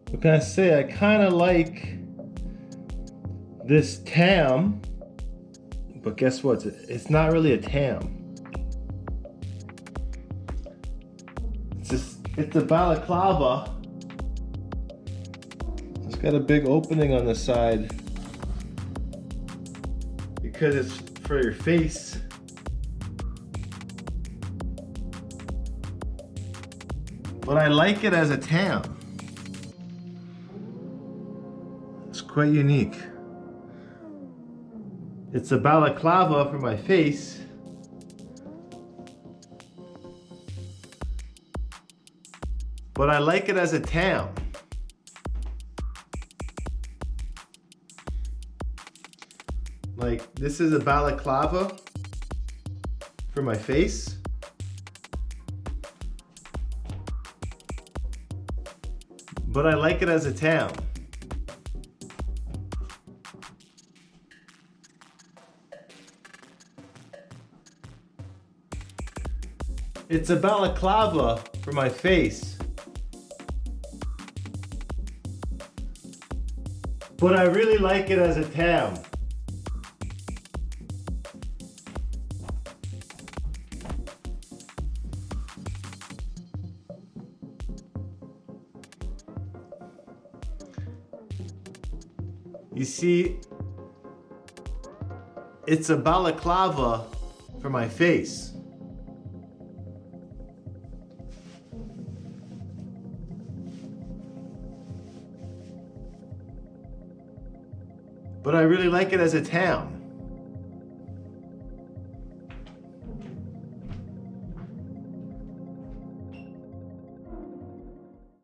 What can I say? I kind of like this tam, but guess what? It's not really a tam. It's a balaclava. It's got a big opening on the side because it's for your face. But I like it as a tam. It's quite unique. It's a balaclava for my face. But I like it as a tam. Like, this is a balaclava for my face. But I like it as a tam. It's a balaclava for my face. But I really like it as a tam. You see, it's a balaclava for my face. But I really like it as a tam.